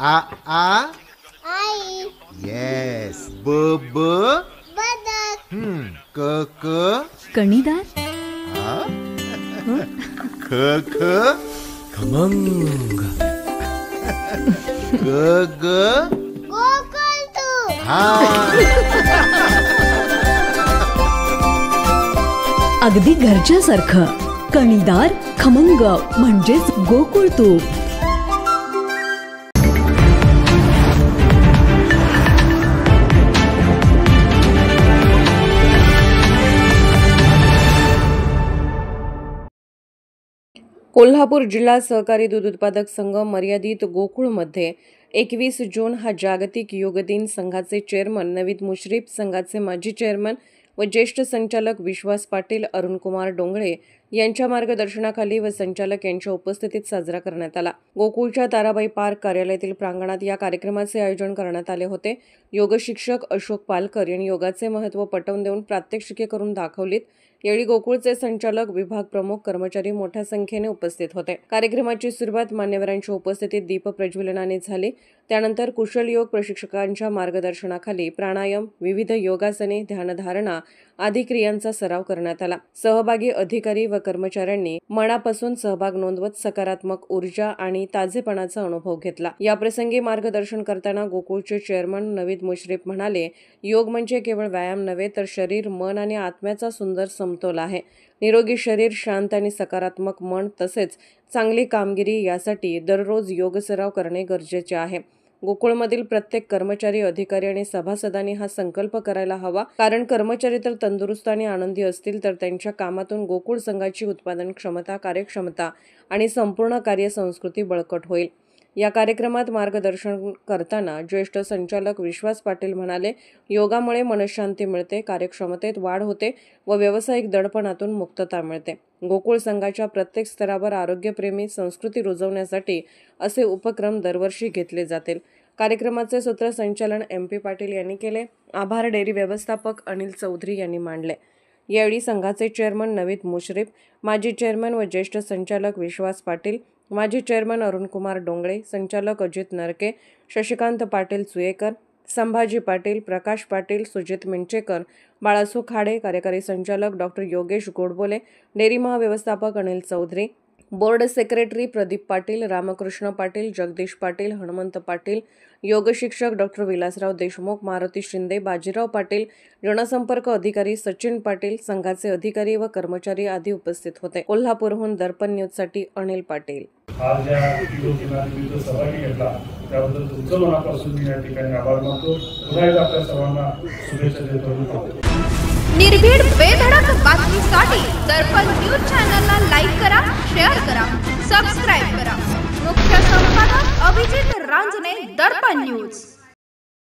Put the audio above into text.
आ आई. Yes. ब ब बदक. क क कणीदार. ख ख खमंग. ग ग गोकुळतू. हा. अगदी घरच्यासारखं. कणीदार खमंग म्हणजेच गोकुळ तूप. कोल्हापूर जिल्हा सहकारी दूध उत्पादक संघ मर्यादित गोकुळमध्ये 21 जून हा जागतिक योग दिन. संघाचे चेअरमन नवीद मुश्रीफ, संघाचे माजी चेअरमन व ज्येष्ठ संचालक विश्वास पाटील, अरुणकुमार डोंगळे यांच्या मार्गदर्शनाखाली व संचालक यांच्या उपस्थितीत साजरा करण्यात आला. गोकुळच्या ताराबाई पार्क कार्यालयातील प्रांगणात या कार्यक्रमाचे आयोजन करण्यात आले होते. योग शिक्षक अशोक पालकर यांनी योगाचे महत्त्व पटवून देऊन प्रात्यक्षिके करून दाखवलीत. यावेळी गोकुळचे संचालक, विभाग प्रमुख, कर्मचारी मोठ्या संख्येने उपस्थित होते. कार्यक्रमाची सुरुवात मान्यवरांच्या उपस्थितीत दीप प्रज्वलनाने झाली. त्यानंतर कुशल योग प्रशिक्षकांच्या मार्गदर्शनाखाली प्राणायाम, विविध योगासने, ध्यानधारणा आदी क्रियांचा सराव करण्यात आला. सहभागी अधिकारी व कर्मचाऱ्यांनी मनापासून सहभाग नोंदवत सकारात्मक ऊर्जा आणि ताजेपणाचा अनुभव घेतला. याप्रसंगी मार्गदर्शन करताना गोकुळचे चेअरमन नवीद मुश्रीफ म्हणाले, योग म्हणजे केवळ व्यायाम नव्हे तर शरीर, मन आणि आत्म्याचा सुंदर समतोल आहे. निरोगी शरीर, शांत आणि सकारात्मक मन तसेच चांगली कामगिरी यासाठी दररोज योग सराव करणे गरजेचे आहे. गोकुळमधील प्रत्येक कर्मचारी, अधिकारी आणि सभासदांनी हा संकल्प करायला हवा, कारण कर्मचारी तर तंदुरुस्त आणि आनंदी असतील तर त्यांच्या कामातून गोकुळ संघाची उत्पादन क्षमता, कार्यक्षमता आणि संपूर्ण कार्यसंस्कृती बळकट होईल. या कार्यक्रमात मार्गदर्शन करताना ज्येष्ठ संचालक विश्वास पाटील म्हणाले, योगामुळे मनशांती मिळते, कार्यक्षमतेत वाढ होते व व्यावसायिक दडपणातून मुक्तता मिळते. गोकुळ संघाच्या प्रत्येक स्तरावर आरोग्यप्रेमी संस्कृती रुजवण्यासाठी असे उपक्रम दरवर्षी घेतले जातील. कार्यक्रमाचे सूत्रसंचालन MP पाटील यांनी केले. आभार डेअरी व्यवस्थापक अनिल चौधरी यांनी मांडले. यावेळी संघाचे चेअरमन नवीद मुश्रीफ, माजी चेअरमन व ज्येष्ठ संचालक विश्वास पाटील, माजी चेअरमन अरुणकुमार डोंगळे, संचालक अजित नरके, शशिकांत पाटील सुयेकर, संभाजी पाटील, प्रकाश पाटील, सुजित मिंचेकर, बाळासू खाडे, कार्यकारी संचालक डॉ. योगेश गोडबोले, डेअरी महाव्यवस्थापक अनिल चौधरी, बोर्ड सेक्रेटरी प्रदीप पाटील, रामकृष्ण पाटील, जगदीश पाटील, हनुमंत पाटील, योग शिक्षक डॉ. विलासराव देशमुख, मारुती शिंदे, बाजीराव पाटील, जनसंपर्क अधिकारी सचिन पाटील, संघाचे अधिकारी व कर्मचारी आदी उपस्थित होते. कोल्हापूरहून दर्पण न्यूजसाठी अनिल पाटील. आज या योग दिनानिमित्त सहभागी घेतला त्याबद्दल तुमचं मनापासून मी या ठिकाणी आभार मानतो. पुन्हा एकदा आपल्या सर्वांना शुभेच्छा देतो. निर्भीड बेधडक बातमीसाठी दर्पण न्यूज चॅनलला लाईक करा, शेअर करा, सबस्क्राईब करा. मुख्य संपादक अभिजित रांजणे, दर्पण न्यूज.